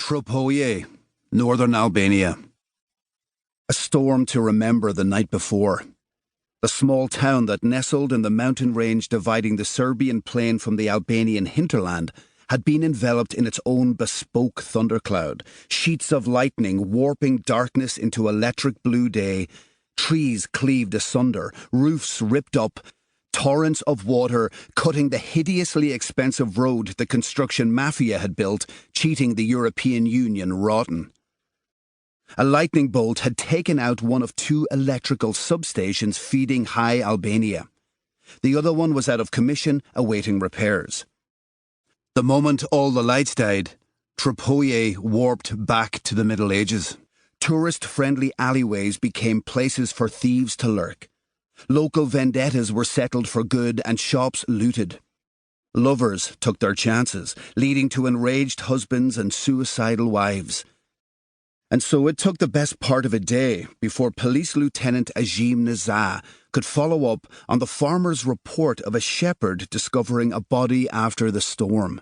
Tropoje, northern Albania. A storm to remember the night before. The small town that nestled in the mountain range dividing the Serbian plain from the Albanian hinterland had been enveloped in its own bespoke thundercloud, sheets of lightning warping darkness into electric blue day, trees cleaved asunder, roofs ripped up, torrents of water cutting the hideously expensive road the construction mafia had built, cheating the European Union rotten. A lightning bolt had taken out one of two electrical substations feeding High Albania. The other one was out of commission, awaiting repairs. The moment all the lights died, Tropoje warped back to the Middle Ages. Tourist-friendly alleyways became places for thieves to lurk. Local vendettas were settled for good and shops looted. Lovers took their chances, leading to enraged husbands and suicidal wives. And so it took the best part of a day before Police Lieutenant Ajim Nazah could follow up on the farmer's report of a shepherd discovering a body after the storm.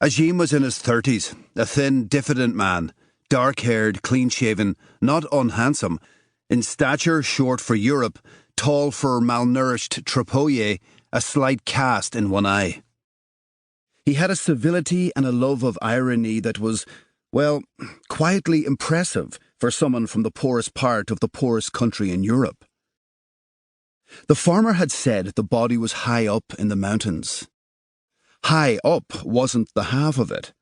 Ajim was in his 30s, a thin, diffident man, dark-haired, clean-shaven, not unhandsome, in stature short for Europe, tall for malnourished Tropoje, a slight cast in one eye. He had a civility and a love of irony that was, well, quietly impressive for someone from the poorest part of the poorest country in Europe. The farmer had said the body was high up in the mountains. High up wasn't the half of it.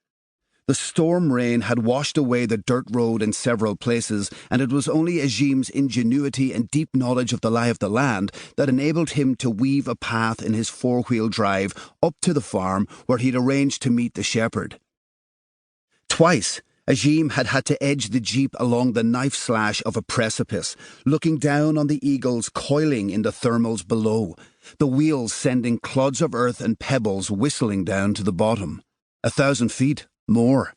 The storm rain had washed away the dirt road in several places, and it was only Ajim's ingenuity and deep knowledge of the lie of the land that enabled him to weave a path in his four-wheel drive up to the farm where he'd arranged to meet the shepherd. Twice, Ajim had had to edge the jeep along the knife slash of a precipice, looking down on the eagles coiling in the thermals below, the wheels sending clods of earth and pebbles whistling down to the bottom. 1,000 feet, more.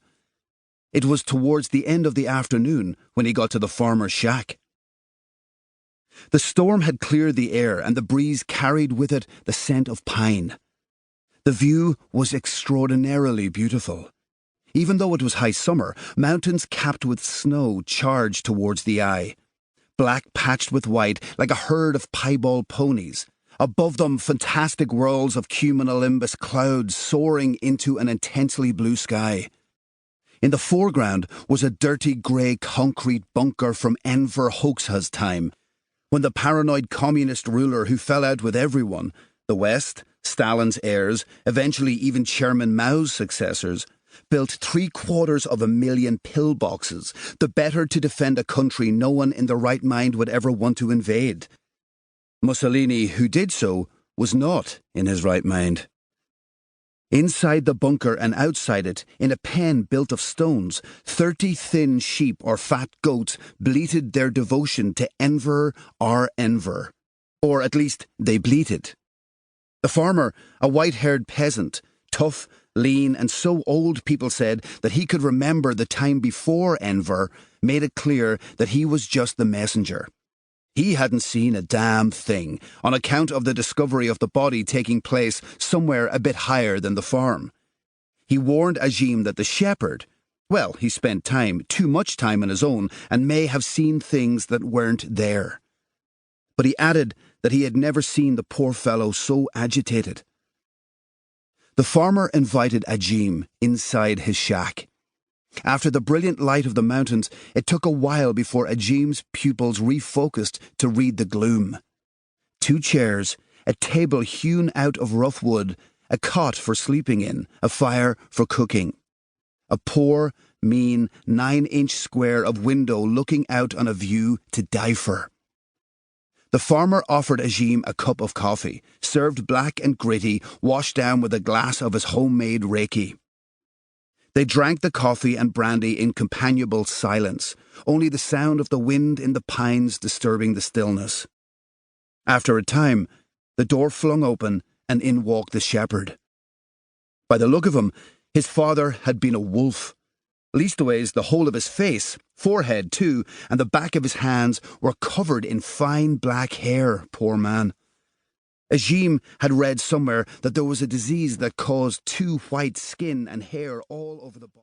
It was towards the end of the afternoon when he got to the farmer's shack. The storm had cleared the air and the breeze carried with it the scent of pine. The view was extraordinarily beautiful. Even though it was high summer, mountains capped with snow charged towards the eye, black patched with white like a herd of piebald ponies. Above them, fantastic whirls of cumulonimbus clouds soaring into an intensely blue sky. In the foreground was a dirty grey concrete bunker from Enver Hoxha's time, when the paranoid communist ruler who fell out with everyone, the West, Stalin's heirs, eventually even Chairman Mao's successors, built 750,000 pillboxes, the better to defend a country no one in their right mind would ever want to invade. Mussolini, who did so, was not in his right mind. Inside the bunker and outside it, in a pen built of stones, 30 thin sheep or fat goats bleated their devotion to Enver our Enver. Or at least they bleated. The farmer, a white-haired peasant, tough, lean, and so old people said that he could remember the time before Enver, made it clear that he was just the messenger. He hadn't seen a damn thing, on account of the discovery of the body taking place somewhere a bit higher than the farm. He warned Ajim that the shepherd, well, he spent too much time on his own, and may have seen things that weren't there. But he added that he had never seen the poor fellow so agitated. The farmer invited Ajim inside his shack. After the brilliant light of the mountains, it took a while before Ajim's pupils refocused to read the gloom. 2 chairs, a table hewn out of rough wood, a cot for sleeping in, a fire for cooking. A poor, mean, 9-inch square of window looking out on a view to die for. The farmer offered Ajim a cup of coffee, served black and gritty, washed down with a glass of his homemade reiki. They drank the coffee and brandy in companionable silence, only the sound of the wind in the pines disturbing the stillness. After a time, the door flung open and in walked the shepherd. By the look of him, his father had been a wolf. Leastways, the whole of his face, forehead too, and the back of his hands were covered in fine black hair, poor man. Ajim had read somewhere that there was a disease that caused too white skin and hair all over the body.